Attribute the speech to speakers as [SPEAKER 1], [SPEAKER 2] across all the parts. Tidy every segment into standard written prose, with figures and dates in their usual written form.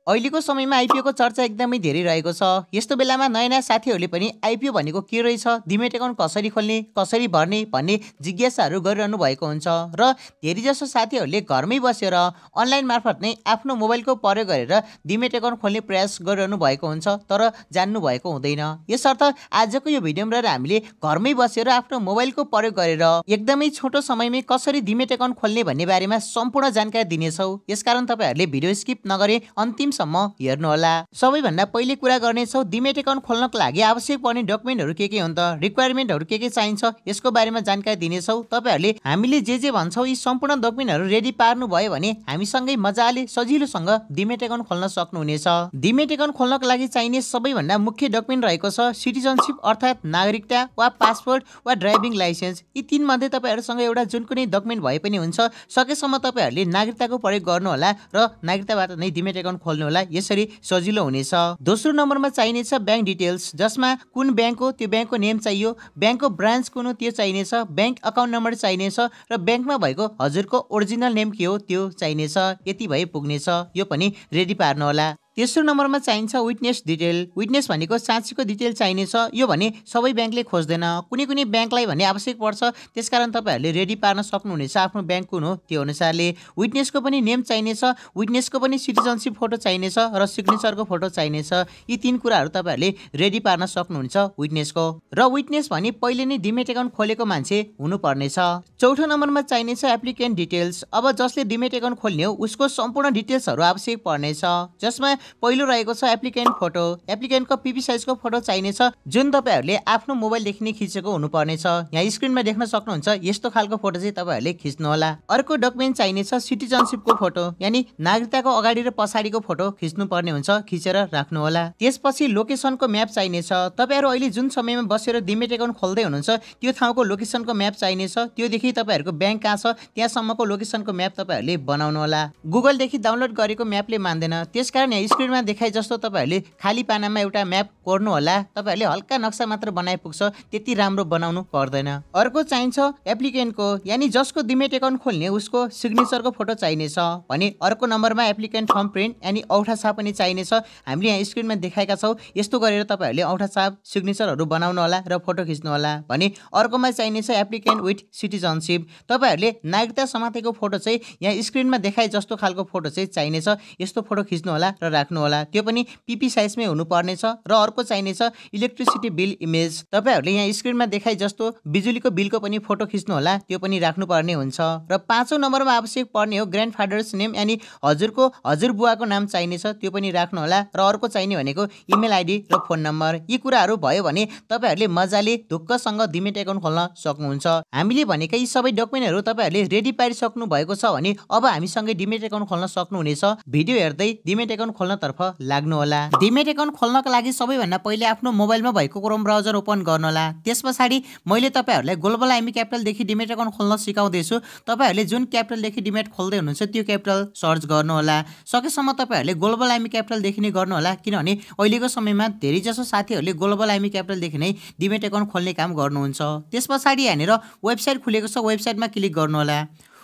[SPEAKER 1] अहिलेको समयमा आइपिओको चर्चा एकदमै धेरै रहेको छ। यस्तो बेलामा नयाँ साथीहरूले पनि आइपिओ भनेको के रहेछ, डिमेट अकाउन्ट कसरी खोल्ने, कसरी भर्ने भन्ने जिज्ञासाहरू गरिरहनु भएको हुन्छ र धेरैजसो साथीहरूले घरमै बसेर अनलाइन मार्फत नै आफ्नो मोबाइलको प्रयोग गरेर डिमेट अकाउन्ट खोल्ने प्रयास गरिरहनु भएको हुन्छ, तर जान्नु भएको हुँदैन। यसर्थ आजको यो भिडियोमा हामीले घरमै बसेर आफ्नो मोबाइलको प्रयोग गरेर एकदमै छोटो समयमै कसरी डिमेट अकाउन्ट खोल्ने भन्ने बारेमा सम्पूर्ण जानकारी दिनेछौँ। यसकारण तपाईँहरूले भिडियो स्किप नगरे अन्तिमसम्म हेर्नुहोला। सबैभन्दा पहिले कुरा गर्नेछौँ डिमेट अकाउन्ट खोल्नको लागि आवश्यक पर्ने डकुमेन्टहरू के हुन् त, रिक्वायरमेन्टहरू के चाहिन्छ यसको बारेमा जानकारी दिनेछौँ। तपाईँहरूले हामीले जे भन्छौँ यी सम्पूर्ण डकुमेन्टहरू रेडी पार्नु भयो भने हामीसँगै मजाले सजिलोसँग डिमेट अकाउन्ट खोल्न सक्नुहुनेछ। डिमेट अकाउन्ट खोल्नको लागि चाहिने सबैभन्दा मुख्य डकुमेन्ट रहेको छ सिटिजनसिप अर्थात् नागरिकता वा पासपोर्ट वा ड्राइभिङ लाइसेन्स। यी तीन मध्ये तपाईँहरूसँग एउटा जुन कुनै डकुमेन्ट भए पनि हुन्छ। सकेसम्म तपाईँहरूले नागरिकताको प्रयोग गर्नुहोला र नागरिकताबाट नै डिमेट अकाउन्ट खोल्नुहोला, यसरी सजिलो हुनेछ। दोस्रो नम्बरमा चाहिनेछ ब्याङ्क डिटेल्स, जसमा कुन ब्याङ्क हो त्यो ब्याङ्कको नेम चाहियो, ब्याङ्कको ब्रान्च कुन हो त्यो चाहिनेछ, ब्याङ्क अकाउन्ट नम्बर चाहिनेछ र ब्याङ्कमा भएको हजुरको ओरिजिनल नेम के हो त्यो चाहिनेछ। यति भए पुग्नेछ, यो पनि रेडी पार्नुहोला। तेस्रो नम्बरमा चाहिन्छ विटनेस डिटेल। विटनेस भनेको साक्षीको डिटेल चाहिनेछ। यो भने सबै ब्याङ्कले खोज्दैन, कुनै कुनै ब्याङ्कलाई भने आवश्यक पर्छ, त्यसकारण तपाईँहरूले रेडी पार्न सक्नुहुनेछ आफ्नो ब्याङ्क कुन हो त्यो अनुसारले। विटनेसको पनि नेम चाहिनेछ, विटनेसको पनि सिटिजनसिप फोटो चाहिनेछ र सिग्नेचरको फोटो चाहिनेछ। यी तीन कुराहरू तपाईँहरूले रेडी पार्न सक्नुहुन्छ विटनेसको। र विटनेस भने पहिले नै डिमेट अकाउन्ट खोलेको मान्छे हुनुपर्नेछ। चौथो नम्बरमा चाहिनेछ एप्लिकेन्ट डिटेल्स। अब जसले डिमेट अकाउन्ट खोल्ने हो उसको सम्पूर्ण डिटेल्सहरू आवश्यक पर्नेछ, जसमा पहिलो रहेको छ एप्लिकेन्ट फोटो। एप्लिकेन्टको पिपी साइजको फोटो चाहिनेछ, जुन तपाईँहरूले आफ्नो मोबाइलदेखि नै खिचेको हुनुपर्नेछ। यहाँ स्क्रिनमा देख्न सक्नुहुन्छ यस्तो खालको फोटो चाहिँ तपाईँहरूले खिच्नुहोला। अर्को डकुमेन्ट चाहिनेछ सिटिजनसिपको फोटो, यानि नागरिकताको अगाडि र पछाडिको फोटो खिच्नुपर्ने हुन्छ, खिचेर राख्नुहोला। त्यसपछि लोकेसनको म्याप चाहिनेछ। तपाईँहरू अहिले जुन समयमा बसेर डिमेट अकाउन्ट खोल्दै हुनुहुन्छ त्यो ठाउँको लोकेसनको म्याप चाहिनेछ। त्योदेखि तपाईँहरूको ब्याङ्क कहाँ छ त्यहाँसम्मको लोकेसनको म्याप तपाईँहरूले बनाउनुहोला। गुगलदेखि डाउनलोड गरेको म्यापले मान्दैन, त्यसकारण यहाँ स्क्रिनमा देखाए जस्तो तपाईँहरूले खाली पानामा एउटा म्याप कोर्नु होला। तपाईँहरूले हल्का नक्सा मात्र बनाए पुग्छ, त्यति राम्रो बनाउनु पर्दैन। अर्को चाहिन्छ एप्लिकेन्टको, यानि जसको डिमेट अकाउन्ट खोल्ने उसको सिग्नेचरको फोटो चाहिनेछ भने अर्को नम्बरमा एप्लिकेन्ट थम्ब प्रिन्ट यानि औठा छाप पनि चाहिनेछ। हामीले यहाँ स्क्रिनमा देखाएका छौँ, यस्तो गरेर तपाईँहरूले औठा छाप सिग्नेचरहरू बनाउनु होला र फोटो खिच्नु होला भने अर्कोमा चाहिनेछ एप्लिकेन्ट विथ सिटिजनसिप। तपाईँहरूले नागरिकता समातेको फोटो चाहिँ यहाँ स्क्रिनमा देखाए जस्तो खालको फोटो चाहिँ चाहिनेछ, यस्तो फोटो खिच्नु होला र राख्नु होला। त्यो पनि पिपी साइजमै हुनुपर्नेछ। र अर्को चाहिनेछ इलेक्ट्रिसिटी बिल इमेज। तपाईँहरूले यहाँ स्क्रिनमा देखाए जस्तो बिजुलीको बिलको पनि फोटो खिच्नु होला, त्यो पनि राख्नुपर्ने हुन्छ। र पाँचौँ नम्बरमा आवश्यक पर्ने हो ग्रान्ड फादर्स नेम, यानि हजुरको हजुरबुवाको नाम चाहिनेछ, त्यो पनि राख्नु होला। र अर्को चाहिने भनेको इमेल आइडी र फोन नम्बर। यी कुराहरू भयो भने तपाईँहरूले मजाले ढुक्कसँग डिमेट अकाउन्ट खोल्न सक्नुहुन्छ। हामीले भनेका यी सबै डकुमेन्टहरू तपाईँहरूले रेडी पारिसक्नु भएको छ भने अब हामीसँगै डिमेट अकाउन्ट खोल्न सक्नुहुनेछ। भिडियो हेर्दै डिमेट अकाउन्ट खोल्नतर्फ लाग्नुहोला। डिमेट अकाउन्ट खोल्नको लागि सबैभन्दा पहिले आफ्नो मोबाइलमा भएको क्रोम ब्राउजर ओपन गर्नुहोला। त्यस पछाडि मैले तपाईँहरूलाई ग्लोबल आइएमई क्यापिटलदेखि डिमेट अकाउन्ट खोल्न सिकाउँदैछु। तपाईँहरूले जुन क्यापिटलदेखि डिमेट खोल्दै हुनुहुन्छ त्यो क्यापिटल सर्च गर्नुहोला। सकेसम्म तपाईँहरूले ग्लोबल आइएमई क्यापिटलदेखि नै गर्नुहोला, किनभने अहिलेको समयमा धेरैजसो साथीहरूले ग्लोबल आइएमई क्यापिटलदेखि नै डिमेट अकाउन्ट खोल्ने काम गर्नुहुन्छ। त्यस पछाडि यहाँनिर वेबसाइट खुलेको छ, वेबसाइटमा क्लिक गर्नुहोला।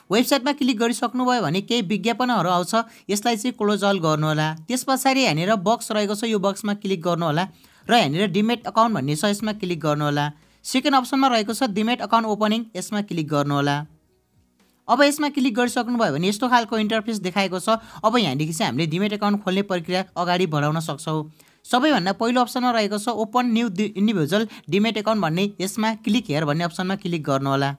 [SPEAKER 1] वेबसाइटमा क्लिक गरिसक्नुभयो भने केही विज्ञापनहरू आउँछ, यसलाई चाहिँ क्लोज अल गर्नुहोला। त्यस पछाडि यहाँनिर बक्स रहेको छ, यो बक्समा क्लिक गर्नुहोला र यहाँनिर डिमेट अकाउन्ट भन्ने छ, यसमा क्लिक गर्नुहोला। सेकेन्ड अप्सनमा रहेको छ डिमेट अकाउन्ट ओपनिङ, यसमा क्लिक गर्नुहोला। अब यसमा क्लिक गरिसक्नुभयो भने यस्तो खालको इन्टरफेस देखाएको छ। अब यहाँदेखि चाहिँ हामीले डिमेट अकाउन्ट खोल्ने प्रक्रिया अगाडि बढाउन सक्छौँ। सबैभन्दा पहिलो अप्सनमा रहेको छ open new individual demat account भन्ने, यसमा क्लिक हेयर भन्ने अप्सनमा क्लिक गर्नुहोला।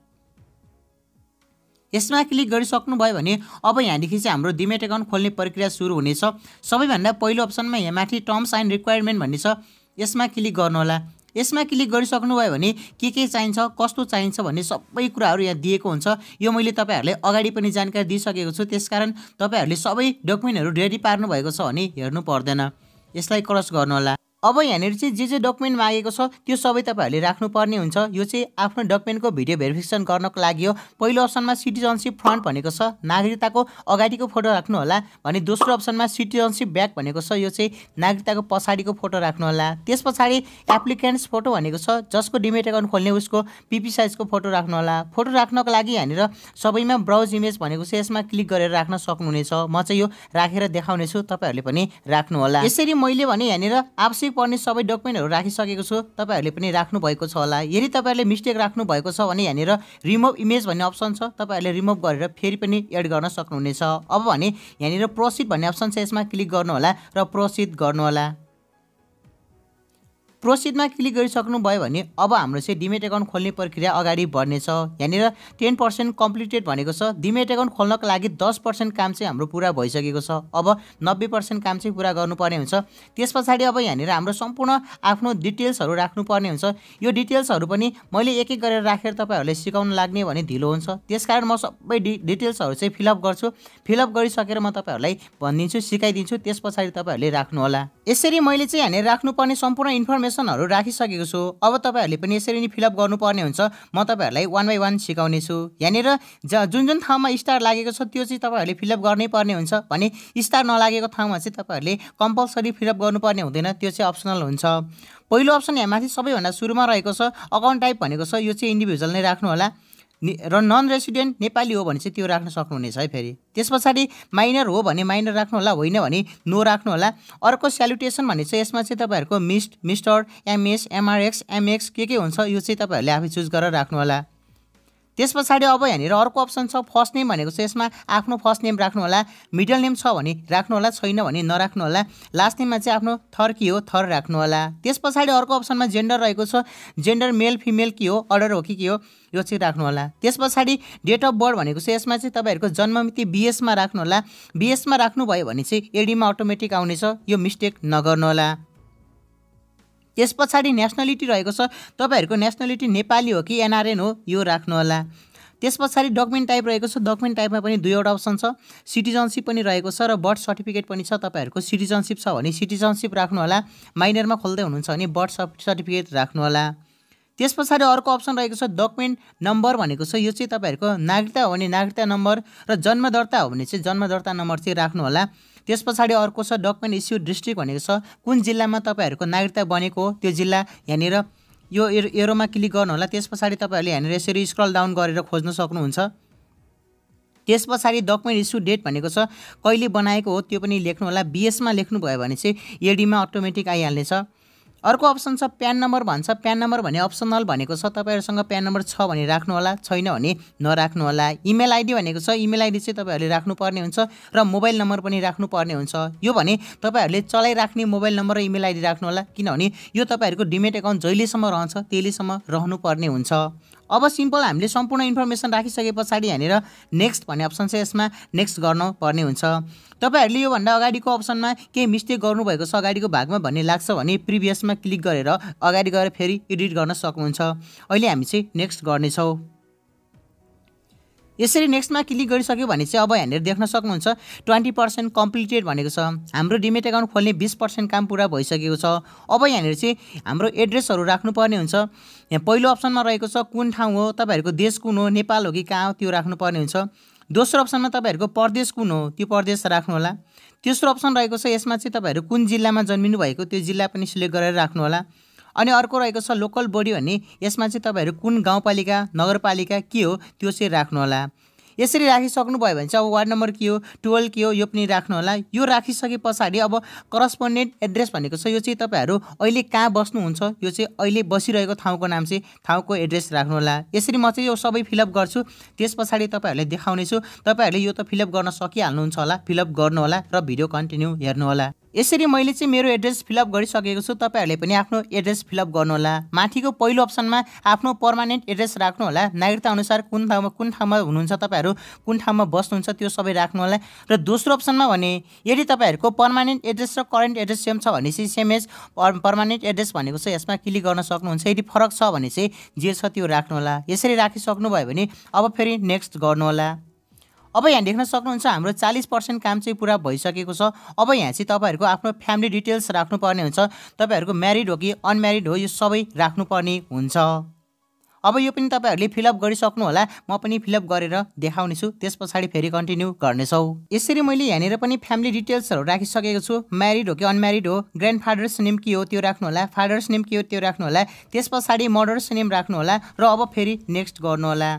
[SPEAKER 1] यसमा क्लिक गरिसक्नुभयो भने अब यहाँदेखि चाहिँ हाम्रो डिमेट अकाउन्ट खोल्ने प्रक्रिया सुरु हुनेछ। सबैभन्दा पहिलो अप्सनमा यहाँ माथि टर्म्स एन्ड रिक्वायरमेन्ट भन्ने छ, यसमा क्लिक गर्नुहोला। यसमा क्लिक गरिसक्नुभयो भने के चाहिन्छ, कस्तो चाहिन्छ भन्ने सबै कुराहरू यहाँ दिएको हुन्छ। यो मैले तपाईँहरूलाई अगाडि पनि जानकारी दिइसकेको छु, त्यसकारण तपाईँहरूले सबै डकुमेन्टहरू रेडी पार्नु भएको छ भने हेर्नु पर्दैन। यसलाई क्रस गर्नुहोला। अब यहाँनिर चाहिँ जे डकुमेन्ट मागेको छ त्यो सबै तपाईँहरूले राख्नुपर्ने हुन्छ। यो चाहिँ आफ्नो डकुमेन्टको भिडियो भेरिफिकेसन गर्नको लागि हो। पहिलो अप्सनमा सिटिजनसिप फ्रन्ट भनेको छ, नागरिकताको अगाडिको फोटो राख्नु होला भने दोस्रो अप्सनमा सिटिजनसिप ब्याक भनेको छ, यो चाहिँ नागरिकताको पछाडिको फोटो राख्नु होला। त्यस पछाडि एप्लिकेन्ट्स फोटो भनेको छ, जसको डिमेट एकाउन्ट खोल्ने उसको पिपी साइजको फोटो राख्नु होला। फोटो राख्नको लागि यहाँनिर सबैमा ब्राउज इमेज भनेको छ, यसमा क्लिक गरेर राख्न सक्नुहुनेछ। म चाहिँ यो राखेर देखाउनेछु, तपाईँहरूले पनि राख्नु होला। यसरी मैले भने यहाँनिर आवश्यक पर्ने सबै डकुमेन्टहरू राखिसकेको छु, तपाईँहरूले पनि राख्नु भएको छ होला। यदि तपाईँहरूले मिस्टेक राख्नु भएको छ भने यहाँनिर रिमुभ इमेज भन्ने अप्सन छ, तपाईँहरूले रिमुभ गरेर फेरि पनि एड गर्न सक्नुहुनेछ। अब भने यहाँनिर प्रोसिड भन्ने अप्सन छ, यसमा क्लिक गर्नु होला र प्रोसिड गर्नु होला। प्रोसिडमा क्लिक गरिसक्नुभयो भने अब हाम्रो चाहिँ डिमेट एकाउन्ट खोल्ने प्रक्रिया अगाडि बढ्नेछ। यहाँनिर 10% कम्प्लिटेड भनेको छ। डिमेट एकाउन्ट खोल्नको लागि 10% काम चाहिँ हाम्रो पुरा भइसकेको छ। अब 90% काम चाहिँ पुरा गर्नुपर्ने हुन्छ। त्यस पछाडि अब यहाँनिर हाम्रो सम्पूर्ण आफ्नो डिटेल्सहरू राख्नुपर्ने हुन्छ। यो डिटेल्सहरू पनि मैले एक एक गरेर राखेर तपाईँहरूले सिकाउन लाग्ने भने ढिलो हुन्छ, त्यसकारण म सबै डिटेल्सहरू चाहिँ फिलअप गर्छु। फिलअप गरिसकेर म तपाईँहरूलाई भनिदिन्छु, सिकाइदिन्छु, त्यस पछाडि तपाईँहरूले राख्नु होला। यसरी मैले चाहिँ यहाँनिर राख्नुपर्ने सम्पूर्ण इन्फर्मेसनहरू राखिसकेको छु। अब तपाईँहरूले पनि यसरी नै फिलअप गर्नुपर्ने हुन्छ। म तपाईँहरूलाई 1 बाई 1 सिकाउने छु। यहाँनिर जुन ठाउँमा स्टार लागेको छ त्यो चाहिँ तपाईँहरूले फिलअप गर्नै पर्ने हुन्छ भने स्टार नलागेको ठाउँमा चाहिँ तपाईँहरूले कम्पलसरी फिलअप गर्नुपर्ने हुँदैन, त्यो चाहिँ अप्सनल हुन्छ। पहिलो अप्सन यहाँ माथि सबैभन्दा सुरुमा रहेको छ अकाउन्ट टाइप भनेको छ, यो चाहिँ इन्डिभिजुअल नै राख्नु होला र नन रेसिडेन्ट नेपाली हो भने चाहिँ त्यो राख्न सक्नुहुनेछ है। फेरि त्यस पछाडि माइनर हो भने माइनर राख्नु होला, होइन भने नो राख्नु होला। अर्को स्यालुटेसन भन्ने चाहिँ यसमा चाहिँ तपाईँहरूको मिस्टर, एमएस, एमआरएक्स, एमएक्स के हुन्छ यो चाहिँ तपाईँहरूले आफै चुज गरेर राख्नु होला। त्यस पछाडि अब यहाँनिर अर्को अप्सन छ फर्स्ट नेम भनेको छ, यसमा आफ्नो फर्स्ट नेम राख्नु होला। मिडल नेम छ भने राख्नु होला, छैन भने नराख्नु होला। लास्ट नेममा चाहिँ आफ्नो थर के हो थर राख्नु होला। त्यस पछाडि अर्को अप्सनमा जेन्डर रहेको छ, जेन्डर मेल फिमेल के हो, अर्डर हो कि के हो, यो चाहिँ राख्नु होला। त्यस पछाडि डेट अफ बर्थ भनेको चाहिँ यसमा चाहिँ तपाईँहरूको जन्ममिति बीएसमा राख्नु होला। बीएसमा राख्नुभयो भने चाहिँ एडीमा अटोमेटिक आउनेछ, यो मिस्टेक नगर्नु होला। त्यस पछाडि नेसनलिटी रहेको छ, तपाईँहरूको नेसनलिटी नेपाली हो कि एनआरएन हो, यो राख्नु होला। त्यस पछाडि डकुमेन्ट टाइप रहेको छ, डकुमेन्ट टाइपमा पनि दुईवटा अप्सन छ, सिटिजनसिप पनि रहेको छ र बर्थ सर्टिफिकेट पनि छ। तपाईँहरूको सिटिजनसिप छ भने सिटिजनसिप राख्नु होला, माइनरमा खोल्दै हुनुहुन्छ भने बर्थ सर्टिफिकेट राख्नु होला। त्यस पछाडि अर्को अप्सन रहेको छ डकुमेन्ट नम्बर भनेको छ, यो चाहिँ तपाईँहरूको नागरिकता हो भने नागरिकता नम्बर र जन्म दर्ता हो भने चाहिँ जन्म दर्ता नम्बर चाहिँ राख्नु होला। त्यस पछाडि अर्को छ डकुमेन्ट इस्यु डिस्ट्रिक्ट भनेको छ, कुन जिल्लामा तपाईँहरूको नागरिकता बनेको हो त्यो जिल्ला, यहाँनिर यो एरोमा क्लिक गर्नु होला। त्यस पछाडि तपाईँहरूले यहाँनिर यसरी स्क्रल डाउन गरेर खोज्न सक्नुहुन्छ। त्यस पछाडि डकुमेन्ट इस्यु डेट भनेको छ, कहिले बनाएको हो त्यो पनि लेख्नु होला। बीएसमा लेख्नुभयो भने चाहिँ एडीमा अटोमेटिक आइहाल्नेछ। अर्को अप्सन छ प्यान नम्बर भन्छ, प्यान नम्बर भने अप्सनल भनेको छ, तपाईँहरूसँग प्यान नम्बर छ भने राख्नु होला, छैन भने नराख्नु होला। इमेल आइडी भनेको छ, इमेल आइडी चाहिँ तपाईँहरूले राख्नुपर्ने हुन्छ र मोबाइल नम्बर पनि राख्नुपर्ने हुन्छ। यो भने तपाईँहरूले चलाइराख्ने मोबाइल नम्बर र इमेल आइडी राख्नु होला, किनभने यो तपाईँहरूको डिमेट एकाउन्ट जहिलेसम्म रहन्छ त्यहिलेसम्म रहनुपर्ने हुन्छ। अब सिम्पल हामीले सम्पूर्ण इन्फर्मेसन राखिसके पछाडि यहाँनिर नेक्स्ट भन्ने अप्सन छ, यसमा नेक्स्ट गर्नुपर्ने हुन्छ। तपाईँहरूले योभन्दा अगाडिको अप्सनमा केही मिस्टेक गर्नुभएको छ अगाडिको भागमा भन्ने लाग्छ भने प्रिभियसमा क्लिक गरेर अगाडि गएर फेरि एडिट गर्न सक्नुहुन्छ। अहिले हामी चाहिँ नेक्स्ट गर्नेछौँ। यसरी नेक्स्टमा क्लिक गरिसक्यो भने चाहिँ अब यहाँनिर देख्न सक्नुहुन्छ 20% कम्प्लिटेड भनेको छ। हाम्रो डिमेट एकाउन्ट खोल्ने 20% काम पुरा भइसकेको छ। अब यहाँनिर चाहिँ हाम्रो एड्रेसहरू राख्नुपर्ने हुन्छ। यहाँ पहिलो अप्सनमा रहेको छ कुन ठाउँ हो, तपाईँहरूको देश कुन हो, नेपाल हो कि कहाँ हो त्यो राख्नुपर्ने हुन्छ। दोस्रो अप्सनमा तपाईँहरूको प्रदेश कुन हो त्यो प्रदेश राख्नु होला। तेस्रो अप्सन रहेको छ, यसमा चाहिँ तपाईँहरू कुन जिल्लामा जन्मिनु भएको त्यो जिल्ला पनि सिलेक्ट गरेर राख्नु होला। अनि अर्को रहेको छ लोकल बडी भन्ने, यसमा चाहिँ तपाईँहरू कुन गाउँपालिका नगरपालिका के हो त्यो चाहिँ राख्नु होला। यसरी राखिसक्नुभयो भने चाहिँ अब वार्ड नम्बर के हो, 12 के हो, यो पनि राख्नु होला। यो राखिसके पछाडि अब करस्पोन्डेन्ट एड्रेस भनेको छ, यो चाहिँ तपाईँहरू अहिले कहाँ बस्नुहुन्छ, यो चाहिँ अहिले बसिरहेको ठाउँको नाम चाहिँ ठाउँको एड्रेस राख्नु होला। यसरी म चाहिँ यो सबै फिलअप गर्छु, त्यस पछाडि तपाईँहरूले देखाउनेछु। तपाईँहरूले यो त फिलअप गर्न सकिहाल्नुहुन्छ होला, फिलअप गर्नु होला र भिडियो कन्टिन्यू हेर्नु होला। यसरी मैले चाहिँ मेरो एड्रेस फिलअप गरिसकेको छु, तपाईँहरूले पनि आफ्नो एड्रेस फिलअप गर्नु होला। माथिको पहिलो अप्सनमा आफ्नो पर्मानेन्ट एड्रेस राख्नु होला, नागरिकता अनुसार कुन ठाउँमा हुनुहुन्छ, तपाईँहरू कुन ठाउँमा बस्नुहुन्छ त्यो सबै राख्नु होला। र दोस्रो अप्सनमा भने यदि तपाईँहरूको पर्मानेन्ट एड्रेस र करेन्ट एड्रेस सेम छ भने चाहिँ सेम एज पर्मानेन्ट एड्रेस भनेको छ, यसमा क्लिक गर्न सक्नुहुन्छ। यदि फरक छ भने चाहिँ जे छ त्यो राख्नु होला। यसरी राखिसक्नुभयो भने अब फेरि नेक्स्ट गर्नु होला। अब यहाँ देख्न सक्नुहुन्छ हाम्रो 40% काम चाहिँ पुरा भइसकेको छ। अब यहाँ चाहिँ तपाईँहरूको आफ्नो फ्यामिली डिटेल्स राख्नुपर्ने हुन्छ। तपाईँहरूको म्यारिड हो कि अनम्यारिड हो यो सबै राख्नुपर्ने हुन्छ। अब यो पनि तपाईँहरूले फिलअप गरिसक्नु होला, म पनि फिलअप गरेर देखाउनेछु, त्यस पछाडि फेरि कन्टिन्यू गर्नेछौँ। यसरी मैले यहाँनिर पनि फ्यामिली डिटेल्सहरू राखिसकेको छु। म्यारिड हो कि अनम्यारिड हो, ग्रान्डफादर्स नेम के हो त्यो राख्नु होला, फादर्स नेम के हो त्यो राख्नु होला, त्यस पछाडि मदर्स नेम राख्नु होला र अब फेरि नेक्स्ट गर्नु होला।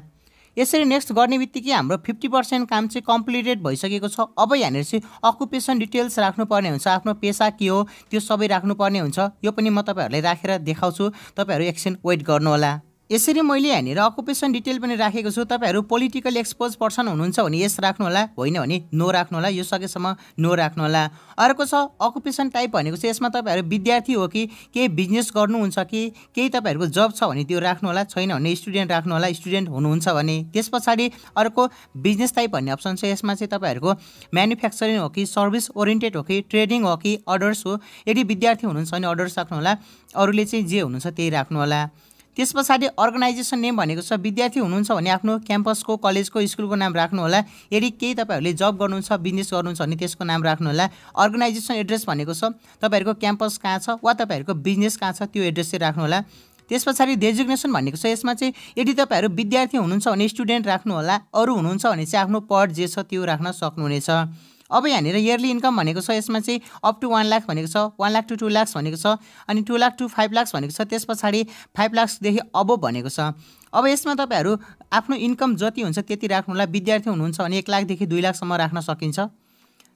[SPEAKER 1] यसरी नेक्स्ट गर्ने बित्तिकै हाम्रो 50% काम चाहिँ कम्प्लिटेड भइसकेको छ। अब यहाँनिर चाहिँ अकुपेसन डिटेल्स राख्नुपर्ने हुन्छ, आफ्नो पेसा के हो त्यो सबै राख्नुपर्ने हुन्छ। यो पनि म तपाईँहरूलाई राखेर देखाउँछु, तपाईँहरू एकछिन वेट गर्नु होला। यसरी मैले यहाँनिर अकुपेसन डिटेल पनि राखेको छु। तपाईँहरू पोलिटिकल एक्सपोज पर्सन हुनुहुन्छ भने यस राख्नु होला, होइन भने नो राख्नु होला। यो सकेसम्म नो राख्नु होला। अर्को छ अकुपेसन टाइप भनेको चाहिँ यसमा तपाईँहरू विद्यार्थी हो कि केही बिजनेस गर्नुहुन्छ कि केही तपाईँहरूको जब छ भने त्यो राख्नु होला, छैन भने स्टुडेन्ट राख्नु होला, स्टुडेन्ट हुनुहुन्छ भने। त्यस पछाडि अर्को बिजनेस टाइप भन्ने अप्सन छ, यसमा चाहिँ तपाईँहरूको म्यानुफ्याक्चरिङ हो कि सर्भिस ओरिएन्टेड हो कि ट्रेडिङ हो कि अदर्स हो। यदि विद्यार्थी हुनुहुन्छ भने अदर्स राख्नु होला, अरूले चाहिँ जे हुनुहुन्छ त्यही राख्नु होला। त्यस पछाडि अर्गनाइजेसन नेम भनेको छ, विद्यार्थी हुनुहुन्छ भने आफ्नो क्याम्पसको कलेजको स्कुलको नाम राख्नु होला। यदि केही तपाईँहरूले जब गर्नुहुन्छ बिजनेस गर्नुहुन्छ भने त्यसको नाम राख्नु होला। अर्गनाइजेसन एड्रेस भनेको छ तपाईँहरूको क्याम्पस कहाँ छ वा तपाईँहरूको बिजनेस कहाँ छ त्यो एड्रेस चाहिँ राख्नु होला। त्यस पछाडि डेजिग्नेसन भनेको छ, यसमा चाहिँ यदि तपाईँहरू विद्यार्थी हुनुहुन्छ भने स्टुडेन्ट राख्नु होला, अरू हुनुहुन्छ भने चाहिँ आफ्नो पद जे छ त्यो राख्न सक्नुहुनेछ। अब यहाँनिर इयरली इन्कम भनेको छ, यसमा चाहिँ अप टु 1 लाख भनेको छ, 1 लाख टु 2 लाख भनेको छ, अनि 2 लाख टु 5 लाख भनेको छ। त्यस पछाडि 5 लाखदेखि अब भनेको छ। अब यसमा तपाईँहरू आफ्नो इन्कम जति हुन्छ त्यति राख्नु होला। विद्यार्थी हुनुहुन्छ भने 1 लाखदेखि 2 लाखसम्म राख्न सकिन्छ।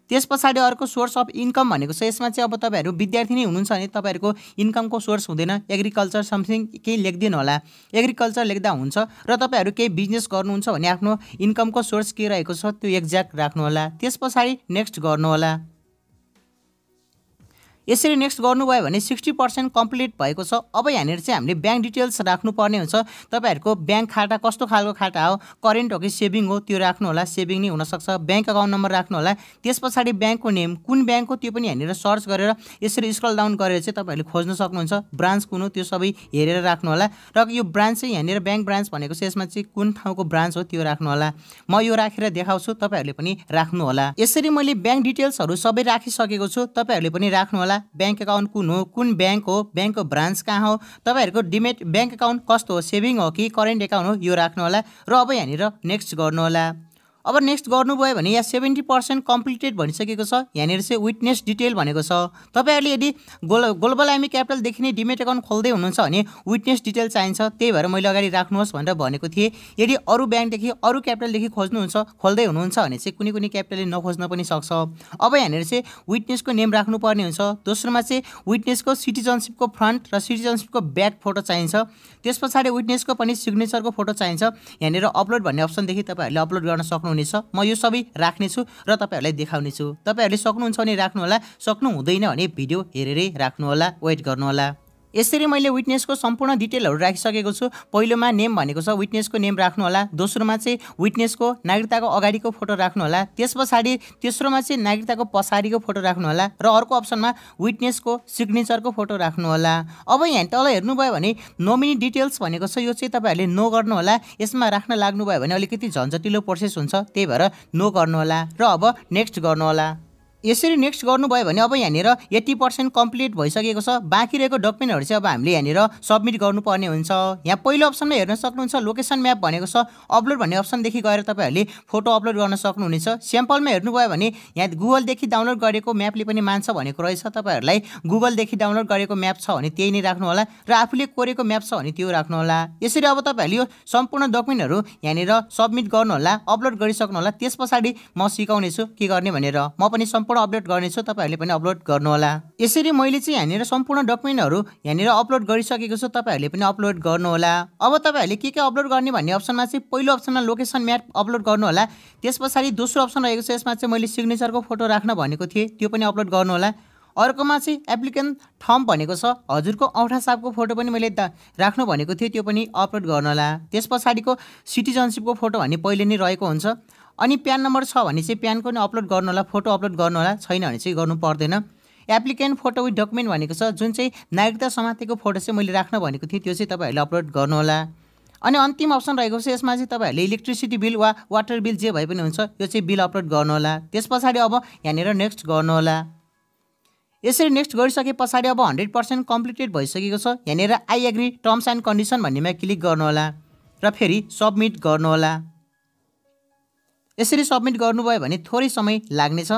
[SPEAKER 1] त्यस पछाडि अर्को सोर्स अफ इन्कम भनेको छ, यसमा चाहिँ अब तपाईँहरू विद्यार्थी नै हुनुहुन्छ भने तपाईँहरूको इन्कमको सोर्स हुँदैन, एग्रिकल्चर समथिङ केही लेख्दिनु होला, एग्रिकल्चर लेख्दा हुन्छ। र तपाईँहरू केही बिजनेस गर्नुहुन्छ भने आफ्नो इन्कमको सोर्स के रहेको छ त्यो एक्ज्याक्ट राख्नु होला। त्यस पछाडि नेक्स्ट गर्नु होला। यसरी नेक्स्ट गर्नुभयो भने 60% कम्प्लिट भएको छ। अब यहाँनिर चाहिँ हामीले ब्याङ्क डिटेल्स राख्नुपर्ने हुन्छ। तपाईँहरूको ब्याङ्क खाता कस्तो खालको खाता हो, करेन्ट हो कि सेभिङ हो त्यो राख्नु होला, सेभिङ नै हुनसक्छ। ब्याङ्क अकाउन्ट नम्बर राख्नु होला। त्यस पछाडि ब्याङ्कको नेम कुन ब्याङ्क हो त्यो पनि यहाँनिर सर्च गरेर यसरी स्क्रल डाउन गरेर चाहिँ तपाईँहरूले खोज्न सक्नुहुन्छ। ब्रान्च कुन हो त्यो सबै हेरेर राख्नु होला। र यो ब्रान्च चाहिँ यहाँनिर ब्याङ्क ब्रान्च भनेको चाहिँ यसमा चाहिँ कुन ठाउँको ब्रान्च हो त्यो राख्नु होला। म यो राखेर देखाउँछु, तपाईँहरूले पनि राख्नु होला। यसरी मैले ब्याङ्क डिटेल्सहरू सबै राखिसकेको छु, तपाईँहरूले पनि राख्नु होला। ब्याङ्क अकाउन्ट कुन हो, कुन ब्याङ्क हो, ब्याङ्कको ब्रान्च कहाँ हो, तपाईँहरूको डिमेट ब्याङ्क अकाउन्ट कस्तो हो, सेभिङ हो कि करेन्ट अकाउन्ट हो यो राख्नु होला। र अब यहाँनिर नेक्स्ट गर्नु होला। अब नेक्स्ट गर्नुभयो भने यहाँ 70% कम्प्लिटेड भनिसकेको छ। यहाँनिर चाहिँ विटनेस डिटेल भनेको छ। तपाईँहरूले यदि ग्लोबल आइमी क्यापिटलदेखि नै डिमेट अकाउन्ट खोल्दै हुनुहुन्छ भने विटनेस डिटेल चाहिन्छ, त्यही भएर मैले अगाडि राख्नुहोस् भनेर भनेको थिएँ। यदि अरू ब्याङ्कदेखि अरू क्यापिटलदेखि खोल्दै हुनुहुन्छ भने चाहिँ कुनै कुनै क्यापिटलले नखोज्न पनि सक्छ। अब यहाँनिर चाहिँ विटनेसको नेम राख्नुपर्ने हुन्छ। दोस्रोमा चाहिँ विटनेसको सिटिजनसिपको फ्रन्ट र सिटिजनसिपको ब्याक फोटो चाहिन्छ। त्यस पछाडि विटनेसको पनि सिग्नेचरको फोटो चाहिन्छ। यहाँनिर अपलोड भन्ने अप्सनदेखि तपाईँहरूले अपलोड गर्न सक्नुहुन्छ। म यो सबै राख्नेछु र तपाईँहरूलाई देखाउनेछु। तपाईँहरूले सक्नुहुन्छ भने राख्नु होला, सक्नु हुँदैन भने भिडियो हेरेरै राख्नु होला, वेट गर्नु होला। यसरी मैले विटनेसको सम्पूर्ण डिटेलहरू राखिसकेको छु। पहिलोमा नेम भनेको छ, विटनेसको नेम राख्नु होला। दोस्रोमा चाहिँ विटनेसको नागरिकताको अगाडिको फोटो राख्नु होला। त्यस पछाडि तेस्रोमा चाहिँ नागरिकताको पछाडिको फोटो राख्नु होला र अर्को अप्सनमा विटनेसको सिग्नेचरको फोटो राख्नु होला। अब यहाँ तल हेर्नुभयो भने नोमिनी डिटेल्स भनेको छ, यो चाहिँ तपाईँहरूले नो गर्नु होला। यसमा राख्न लाग्नुभयो भने अलिकति झन्झटिलो प्रोसेस हुन्छ, त्यही भएर नो गर्नु होला र अब नेक्स्ट गर्नु होला। यसरी नेक्स्ट गर्नुभयो भने अब यहाँनिर 80% कम्प्लिट भइसकेको छ। बाँकी रहेको डकुमेन्टहरू चाहिँ अब हामीले यहाँनिर सबमिट गर्नुपर्ने हुन्छ। यहाँ पहिलो अप्सनमा हेर्न सक्नुहुन्छ लोकेसन म्याप भनेको छ, अपलोड भन्ने अप्सनदेखि गएर तपाईँहरूले फोटो अपलोड गर्न सक्नुहुनेछ। स्याम्पलमा हेर्नुभयो भने यहाँ गुगलदेखि डाउनलोड गरेको म्यापले पनि मान्छ भनेको रहेछ। तपाईँहरूलाई गुगलदेखि डाउनलोड गरेको म्याप छ भने त्यही नै राख्नु होला र आफूले कोरेको म्याप छ भने त्यो राख्नु होला। यसरी अब तपाईँहरूले यो सम्पूर्ण डकुमेन्टहरू यहाँनिर सबमिट गर्नु होला, अपलोड गरिसक्नु होला। त्यस पछाडि म सिकाउनेछु के गर्ने भनेर। म पनि सम्पूर्ण अपलोड गर्नेछु, तपाईँहरूले पनि अपलोड गर्नु होला। यसरी मैले चाहिँ यहाँनिर सम्पूर्ण डकुमेन्टहरू यहाँनिर अपलोड गरिसकेको छु, तपाईँहरूले पनि अपलोड गर्नु होला। अब तपाईँहरूले के अपलोड गर्ने भन्ने अप्सनमा चाहिँ पहिलो अप्सनमा लोकेसन म्याप अपलोड गर्नु होला। त्यस पछाडि दोस्रो अप्सन रहेको छ, यसमा चाहिँ मैले सिग्नेचरको फोटो राख्न भनेको थिएँ, त्यो पनि अपलोड गर्नु होला। अर्कोमा चाहिँ एप्लिकेन्ट थम्ब भनेको छ, हजुरको औँठा सापको फोटो पनि मैले राख्नु भनेको थिएँ, त्यो पनि अपलोड गर्नु होला। त्यस पछाडिको सिटिजनसिपको फोटो भन्ने पहिले नै रहेको हुन्छ। अनि प्यान नम्बर छ भने चाहिँ प्यानको पनि अपलोड गर्नु होला, फोटो अपलोड गर्नु होला, छैन भने चाहिँ गर्नु पर्दैन। एप्लिकेन्ट फोटो विथ डकुमेन्ट भनेको छ, जुन चाहिँ नागरिकता समातेको फोटो चाहिँ मैले राख्न भनेको थिएँ, त्यो चाहिँ तपाईँहरूले अपलोड गर्नु होला। अनि अन्तिम अप्सन रहेको छ यसमा चाहिँ तपाईँहरूले इलेक्ट्रिसिटी बिल वा वाटर बिल जे भए पनि हुन्छ यो चाहिँ बिल अपलोड गर्नुहोला। त्यस पछाडि अब यहाँनिर नेक्स्ट गर्नुहोला। यसरी नेक्स्ट गरिसके पछाडि अब 100% कम्प्लिटेड भइसकेको छ। यहाँनिर I agree terms and condition भन्नेमा क्लिक गर्नुहोला र फेरि सबमिट गर्नुहोला। यसरी सबमिट गर्नुभयो भने थोरै समय लाग्नेछ।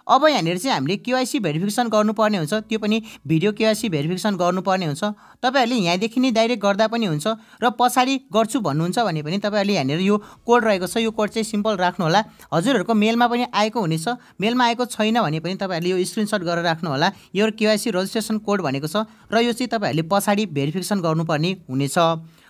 [SPEAKER 1] अब यहाँनिर चाहिँ हामीले केवाइसी भेरिफिकेसन गर्नुपर्ने हुन्छ, त्यो पनि भिडियो केवाइसी भेरिफिकेसन गर्नुपर्ने हुन्छ। तपाईँहरूले यहाँदेखि नै डाइरेक्ट गर्दा पनि हुन्छ र पछाडि गर्छु भन्नुहुन्छ भने पनि तपाईँहरूले यहाँनिर यो कोड रहेको छ, यो कोड चाहिँ सिम्पल राख्नुहोला। हजुरहरूको मेलमा पनि आएको हुनेछ, मेलमा आएको छैन भने पनि तपाईँहरूले यो स्क्रिनसट गरेर राख्नुहोला। यो केवाइसी रजिस्ट्रेसन कोड भनेको छ र यो चाहिँ तपाईँहरूले पछाडि भेरिफिकेसन गर्नुपर्ने हुनेछ।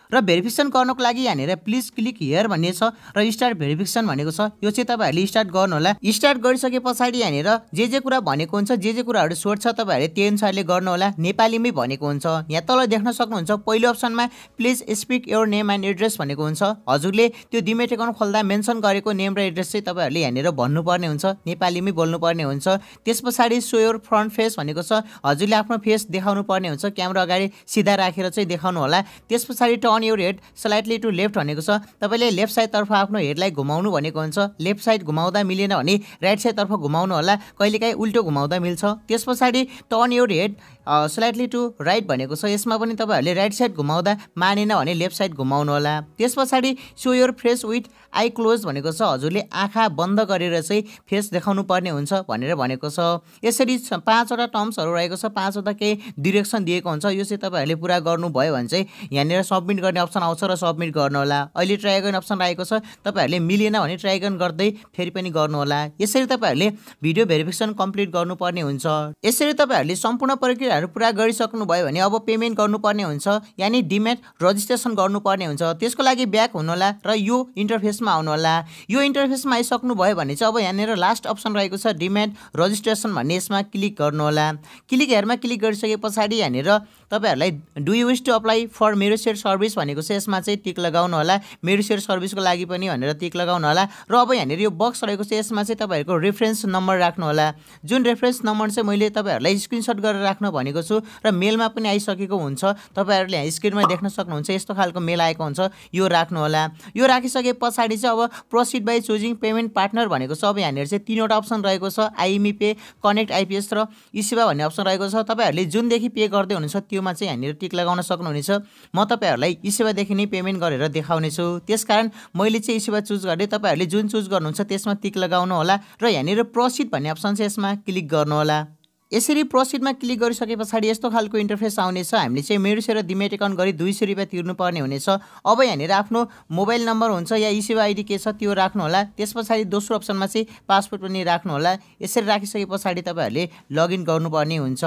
[SPEAKER 1] र भेरिफिकेसन गर्नको लागि यहाँनिर प्लिज क्लिक हियर भन्ने छ र स्टार्ट भेरिफिकेसन भनेको छ, यो चाहिँ तपाईँहरूले स्टार्ट गर्नुहोला। स्टार्ट गरिसके पछाडि यहाँनिर जे कुरा भनेको हुन्छ, जे कुराहरू सोध्छ तपाईँहरूले त्यही अनुसारले गर्नुहोला। नेपालीमै भनेको हुन्छ। यहाँ तल देख्न सक्नुहुन्छ पहिलो अप्सनमा please speak your name and address भनेको हुन्छ। हजुरले त्यो डिमेट एकाउन्ट खोल्दा मेन्सन गरेको नेम र एड्रेस चाहिँ तपाईँहरूले यहाँनिर भन्नुपर्ने हुन्छ, नेपालीमै बोल्नुपर्ने हुन्छ। त्यस पछाडि सो योर फ्रन्ट फेस भनेको छ, हजुरले आफ्नो फेस देखाउनु पर्ने हुन्छ, क्यामेरा अगाडि सिधा राखेर चाहिँ देखाउनु होला। त्यस पछाडि turn your head slightly to left भनेको छ, तपाईँले लेफ्ट साइडतर्फ आफ्नो हेडलाई घुमाउनु भनेको हुन्छ। लेफ्ट साइड घुमाउँदा मिलेन भने राइट साइडतर्फ घुमाउनु होला, कहिलेकाहीँ उल्टो घुमाउँदा मिल्छ। त्यस पछाडि turn your head slightly to right भनेको छ, यसमा पनि तपाईँहरूले राइट साइड घुमाउँदा मानेन भने लेफ्ट साइड घुमाउनु होला। त्यस पछाडि so your face with I close भनेको छ, हजुरले आँखा बन्द गरेर चाहिँ फेस देखाउनु पर्ने हुन्छ भनेर भनेको छ। यसरी 5वटा टर्म्सहरू रहेको छ, 5वटा केही डिरेक्सन दिएको हुन्छ। यो चाहिँ तपाईँहरूले पुरा गर्नुभयो भने चाहिँ यहाँनिर सबमिट गर्ने अप्सन आउँछ र सबमिट गर्नु होला। अहिले ट्राई गर्ने अप्सन आएको छ, तपाईँहरूले मिलेन भने ट्राई गर्न गर्दै फेरि पनि गर्नु होला। यसरी तपाईँहरूले भिडियो भेरिफिकेसन कम्प्लिट गर्नुपर्ने हुन्छ। यसरी तपाईँहरूले सम्पूर्ण प्रक्रियाहरू पुरा गरिसक्नुभयो भने अब पेमेन्ट गर्नुपर्ने हुन्छ, यानी डिमेट रजिस्ट्रेसन गर्नुपर्ने हुन्छ। त्यसको लागि ब्याक हुनुहोला र यो इन्टरफेसमा आउनुहोला। यो इन्टरफेसमा आइसक्नुभयो भने चाहिँ अब यहाँनिर लास्ट अप्सन रहेको छ डिमेट रजिस्ट्रेसन भन्ने, यसमा क्लिक गर्नुहोला। क्लिक हेरमा क्लिक गरिसके पछाडि यहाँनिर तपाईँहरूलाई do you wish to apply for Mero share service भनेको छ, यसमा चाहिँ टिक लगाउनु होला। मेरो सेयर सर्भिसको लागि पनि भनेर टिक लगाउनु होला। र अब यहाँनिर यो बक्स रहेको छ, यसमा चाहिँ तपाईँहरूको रेफरेन्स नम्बर राख्नु होला। जुन रेफरेन्स नम्बर चाहिँ मैले तपाईँहरूलाई स्क्रिनसट गरेर राख्न भनेको छु र मेलमा पनि आइसकेको हुन्छ। तपाईँहरूले यहाँ स्क्रिनमा देख्न सक्नुहुन्छ, यस्तो खालको मेल आएको हुन्छ, यो राख्नु होला। यो राखिसके पछाडि चाहिँ अब processed by choosing payment partner भनेको छ। अब यहाँनिर चाहिँ 3वटा अप्सन रहेको छ, आइएमई पे, कनेक्ट आइपिएस र इसेवा भन्ने अप्सन रहेको छ। तपाईँहरूले जुनदेखि पे गर्दै हुनुहुन्छ त्योमा चाहिँ यहाँनिर टिक लगाउन सक्नुहुनेछ। म तपाईँहरूलाई इसेवादेखि नै पेमेन्ट गरेर देखाउने छु, त्यसकारण मैले चाहिँ इसेवा चुज गरेँ। तपाईँहरूले जुन चुज गर्नुहुन्छ त्यसमा टिक लगाउनु होला र यहाँनिर प्रोसिड भन्ने अप्सन छ, यसमा क्लिक गर्नु होला। यसरी प्रोसिडमा क्लिक गरिसके पछाडि यस्तो खालको इन्टरफेस आउनेछ। हामीले चाहिँ मेरो सेयर डिमेट एकाउन्ट गरी 200 रुपियाँ तिर्नुपर्ने हुनेछ। अब यहाँनिर आफ्नो मोबाइल नम्बर हुन्छ या इसेवा आइडी के छ त्यो राख्नु होला। त्यस पछाडि दोस्रो अप्सनमा चाहिँ पासवर्ड पनि राख्नु होला। यसरी राखिसके पछाडि तपाईँहरूले लगइन गर्नुपर्ने हुन्छ।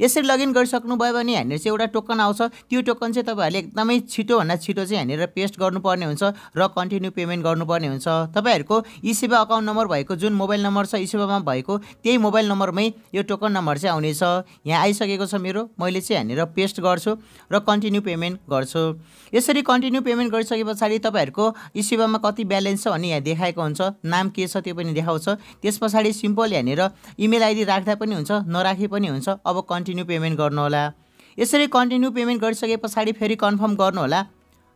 [SPEAKER 1] यसरी लगइन गरिसक्नुभयो भने यहाँनिर चाहिँ एउटा टोकन आउँछ, त्यो टोकन चाहिँ तपाईँहरूले एकदमै छिटोभन्दा छिटो चाहिँ यहाँनिर पेस्ट गर्नुपर्ने हुन्छ र कन्टिन्यू पेमेन्ट गर्नुपर्ने हुन्छ। तपाईँहरूको इसेवा अकाउन्ट नम्बर भएको जुन मोबाइल नम्बर छ इसेवामा भएको त्यही मोबाइल नम्बरमै यो टोकन नम्बर चाहिँ आउनेछ। यहाँ आइसकेको छ मेरो, मैले चाहिँ यहाँनिर पेस्ट गर्छु र कन्टिन्यू पेमेन्ट गर्छु। यसरी कन्टिन्यू पेमेन्ट गरिसके पछाडि तपाईँहरूको इसेवामा कति ब्यालेन्स छ भन्ने यहाँ देखाएको हुन्छ, नाम के छ त्यो पनि देखाउँछ। त्यस पछाडि सिम्पल यहाँनिर इमेल आइडी राख्दा पनि हुन्छ, नराखे पनि हुन्छ। अब कन्टिन्यू पेमेन्ट गर्नु होला। यसरी कन्टिन्यू पेमेन्ट गरिसके पछाडि फेरि कन्फर्म गर्नु होला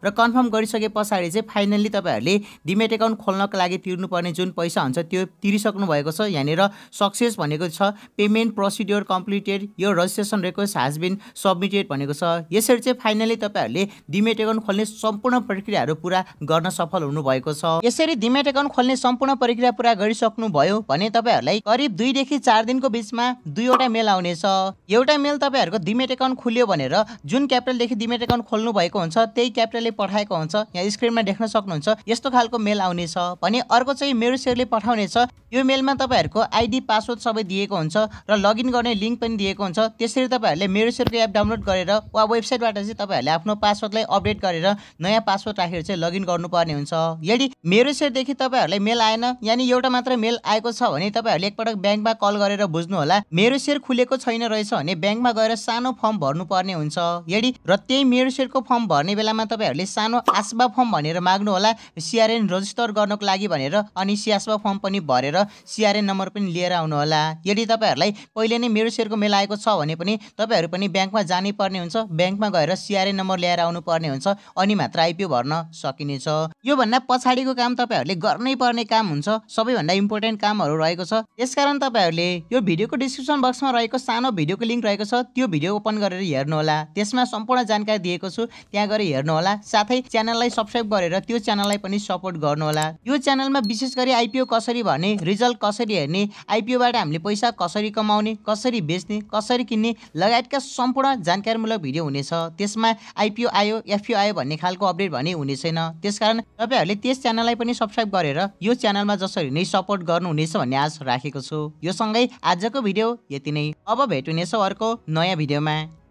[SPEAKER 1] र कन्फर्म गरिसके पछाडि चाहिँ फाइनल्ली तपाईँहरूले डिमेट एकाउन्ट खोल्नको लागि तिर्नुपर्ने जुन पैसा हुन्छ त्यो तिरिसक्नु भएको छ। यहाँनिर सक्सेस भनेको छ, पेमेन्ट प्रोसिड्योर कम्प्लिटेड, यो रजिस्ट्रेसन रिक्वेस्ट हाज बिन सबमिटेड भनेको छ। यसरी चाहिँ फाइनल्ली तपाईँहरूले डिमेट एकाउन्ट खोल्ने सम्पूर्ण प्रक्रियाहरू पुरा गर्न सफल हुनुभएको छ। यसरी डिमेट एकाउन्ट खोल्ने सम्पूर्ण प्रक्रिया पुरा गरिसक्नु भयो भने तपाईँहरूलाई करिब 2 देखि 4 दिनको बिचमा 2वटा मेल आउनेछ। एउटा मेल तपाईँहरूको डिमेट एकाउन्ट खुल्यो भनेर जुन क्यापिटलदेखि डिमेट एकाउन्ट खोल्नु भएको हुन्छ त्यही क्यापिटलले पठाएको हुन्छ। यहाँ स्क्रिनमा देख्न सक्नुहुन्छ यस्तो खालको मेल आउनेछ। भने अर्को चाहिँ मेरो सेयरले पठाउनेछ। यो मेलमा तपाईँहरूको आइडी पासवर्ड सबै दिएको हुन्छ र लगइन गर्ने लिङ्क पनि दिएको हुन्छ। त्यसरी तपाईँहरूले मेरो सेयरको एप डाउनलोड गरेर वा वेबसाइटबाट चाहिँ तपाईँहरूले आफ्नो पासवर्डलाई अपडेट गरेर नयाँ पासवर्ड राखेर चाहिँ लगइन गर्नुपर्ने हुन्छ। यदि मेरो सेयरदेखि तपाईँहरूलाई मेल आएन, यानि एउटा मात्र मेल आएको छ भने तपाईँहरूले एकपटक ब्याङ्कमा कल गरेर बुझ्नु होला। मेरो सेयर खुलेको छैन रहेछ भने ब्याङ्कमा गएर सानो फर्म भर्नुपर्ने हुन्छ। यदि र त्यही मेरो सेयरको फर्म भर्ने बेलामा तपाईँहरूले तपाईँहरूले सानो आसबा फर्म भनेर माग्नु होला सिआरएन रजिस्टर गर्नको लागि भनेर, अनि आसबा फर्म पनि भरेर सिआरएन नम्बर पनि लिएर आउनु होला। यदि तपाईँहरूलाई पहिले नै मेरो सेयरको मेल आएको छ भने पनि तपाईँहरू पनि ब्याङ्कमा जानै पर्ने हुन्छ, ब्याङ्कमा गएर सिआरएन नम्बर ल्याएर आउनु पर्ने हुन्छ, अनि मात्र आइपिओ भर्न सकिनेछ। यो भन्दा पछाडिको काम तपाईँहरूले गर्नै पर्ने काम हुन्छ, सबैभन्दा इम्पोर्टेन्ट कामहरू रहेको छ। त्यसकारण तपाईँहरूले यो भिडियोको डिस्क्रिप्सन बक्समा रहेको सानो भिडियोको लिङ्क रहेको छ, त्यो भिडियो ओपन गरेर हेर्नु होला। त्यसमा सम्पूर्ण जानकारी दिएको छु, त्यहाँ गएर हेर्नु होला। साथै च्यानललाई सब्स्क्राइब गरेर त्यो च्यानललाई पनि सपोर्ट गर्नु होला। यो च्यानलमा विशेष गरी आइपिओ कसरी भर्ने, रिजल्ट कसरी हेर्ने, आइपिओबाट हामीले पैसा कसरी कमाउने, कसरी बेच्ने, कसरी किन्ने लगायतका सम्पूर्ण जानकारीमूलक भिडियो हुनेछ। त्यसमा आइपिओ आयो एफपिओ आयो भन्ने खालको अपडेट भने हुने छैन। त्यसकारण तपाईँहरूले त्यस च्यानललाई पनि सब्स्क्राइब गरेर यो च्यानलमा जसरी नै सपोर्ट गर्नुहुनेछ भन्ने आश राखेको छु। यो सँगै आजको भिडियो यति नै। अब भेटुनेछौँ अर्को नयाँ भिडियोमा।